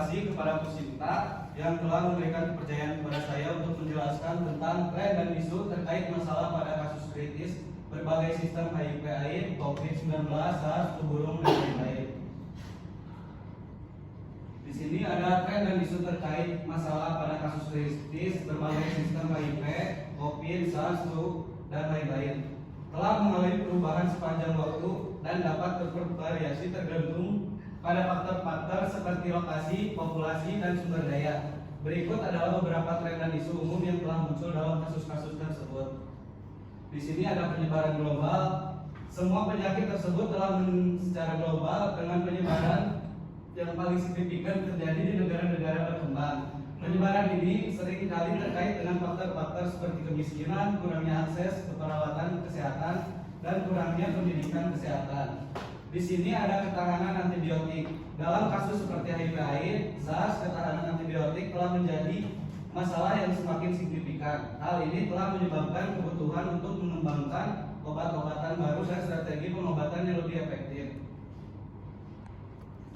kasih kepada Pusinta yang telah memberikan kepercayaan kepada saya untuk menjelaskan tentang tren dan isu terkait masalah pada kasus kritis berbagai sistem HIV/AIDS, COVID-19, SARS, flu burung, dan lain-lain. Di sini ada tren dan isu terkait masalah pada kasus kritis berbagai sistem HIV, COVID, SARS, flu, dan lain-lain. Telah mengalami perubahan sepanjang waktu dan dapat bervariasi tergantung pada faktor-faktor seperti lokasi, populasi, dan sumber daya. Berikut adalah beberapa tren dan isu umum yang telah muncul dalam kasus-kasus tersebut. Di sini ada penyebaran global. Semua penyakit tersebut telah secara global dengan penyebaran yang paling signifikan terjadi di negara-negara berkembang. Penyebaran ini seringkali terkait dengan faktor-faktor seperti kemiskinan, kurangnya akses ke perawatan kesehatan, dan kurangnya pendidikan kesehatan. Di sini ada ketahanan antibiotik. Dalam kasus seperti HIV/AIDS, SARS, ketahanan antibiotik telah menjadi masalah yang semakin signifikan. Hal ini telah menyebabkan kebutuhan untuk mengembangkan obat-obatan baru dan strategi pengobatan yang lebih efektif.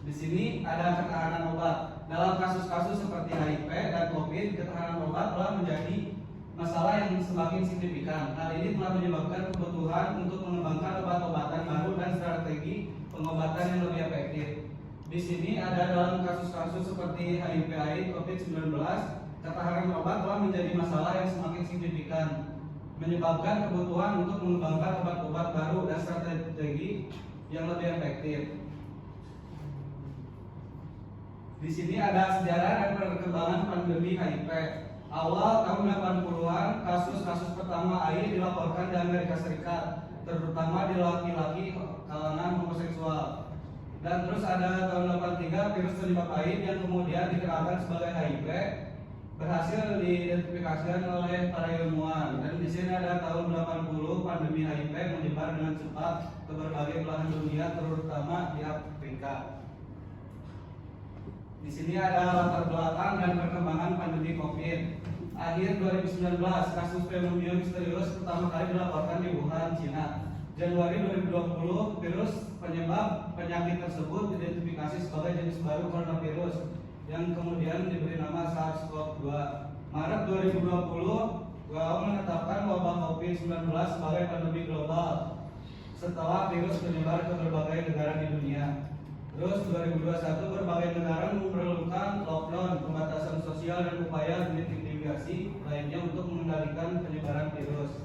Di sini ada ketahanan obat. Dalam kasus-kasus seperti HIV dan COVID, ketahanan obat telah menjadi masalah yang semakin signifikan. Hal ini telah menyebabkan kebutuhan untuk mengembangkan obat-obatan baru dan strategi pengobatan yang lebih efektif. Di sini ada dalam kasus-kasus seperti HIV/AIDS, COVID-19, ketahanan obat telah menjadi masalah yang semakin signifikan, menyebabkan kebutuhan untuk mengembangkan obat-obat baru dan strategi yang lebih efektif. Di sini ada sejarah dan perkembangan pandemi HIV. Awal tahun 80-an, kasus-kasus pertama AIDS dilaporkan di Amerika Serikat, terutama di laki-laki kalangan homoseksual. Dan terus ada tahun 83 virus penyebab AIDS yang kemudian dikenalkan sebagai HIV berhasil diidentifikasikan oleh para ilmuwan. Dan di sini ada tahun 80 pandemi HIV menyebar dengan cepat ke berbagai belahan dunia, terutama di Afrika. Di sini ada latar belakang dan perkembangan pandemi COVID. Akhir 2019, kasus pneumonia misterius pertama kali dilaporkan di Wuhan, Cina. Januari 2020, virus penyebab penyakit tersebut diidentifikasi sebagai jenis baru coronavirus yang kemudian diberi nama SARS-CoV-2. Maret 2020, WHO menetapkan wabah COVID-19 sebagai pandemi global setelah virus menyebar ke berbagai negara di dunia. Terus 2021 berbagai negara memerlukan lockdown, pembatasan sosial, dan upaya mitigasi lainnya untuk mengendalikan penyebaran virus.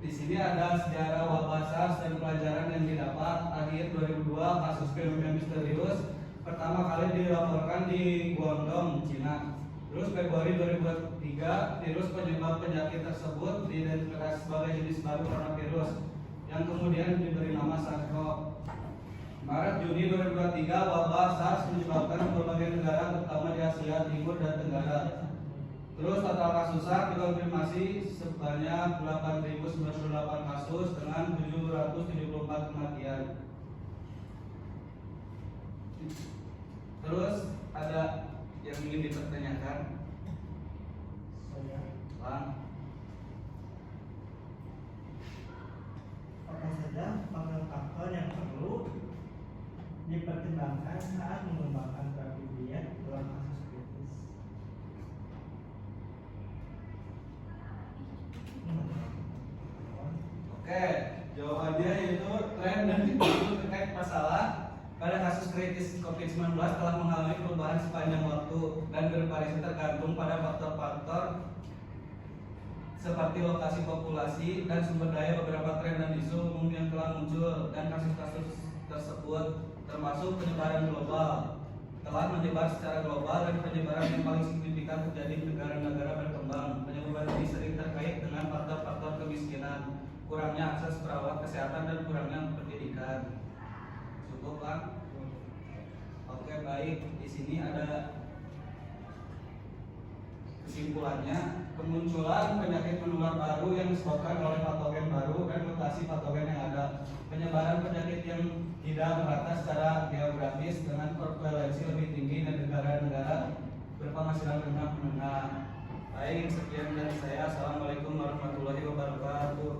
Di sini ada sejarah wabah SARS dan pelajaran yang didapat. Akhir 2002, kasus pneumonia misterius pertama kali dilaporkan di Guangdong, Cina. Terus Februari 2023, virus penyebab penyakit tersebut diidentifikasi sebagai jenis baru coronavirus yang kemudian diberi nama SARS-CoV. Maret Juni 2023, wabah SARS menyebabkan berbagai negara terutama di Asia Timur dan Tenggara. Terus total kasus SARS dikonfirmasi sebanyak 8.098 kasus dengan 774 kematian. Terus ada yang ingin dipertanyakan? Bang, apa saja faktor yang perlu dipertimbangkan saat mengembangkan terapi diet dalam kasus kritis? Oke, jawabannya yaitu tren dan isu terkait masalah pada kasus kritis COVID-19 telah mengalami perubahan sepanjang waktu dan bervariasi tergantung pada faktor-faktor seperti lokasi, populasi, dan sumber daya. Beberapa tren dan isu umum yang telah muncul dan kasus-kasus tersebut termasuk penyebaran global telah menyebar secara global dan penyebaran yang paling signifikan terjadi di negara-negara berkembang. Penyebaran ini sering terkait dengan faktor-faktor kemiskinan, kurangnya akses perawat kesehatan, dan kurangnya pendidikan. Cukup, Pak? Oke, baik. Di sini ada kesimpulannya. Kemunculan penyakit menular baru yang disebabkan oleh patogen baru dan mutasi patogen yang ada. Penyebaran penyakit yang tidak merata secara geografis dengan prevalensi lebih tinggi di negara-negara berpenghasilan rendah menengah. Baik, sekian dari saya. Assalamualaikum warahmatullahi wabarakatuh.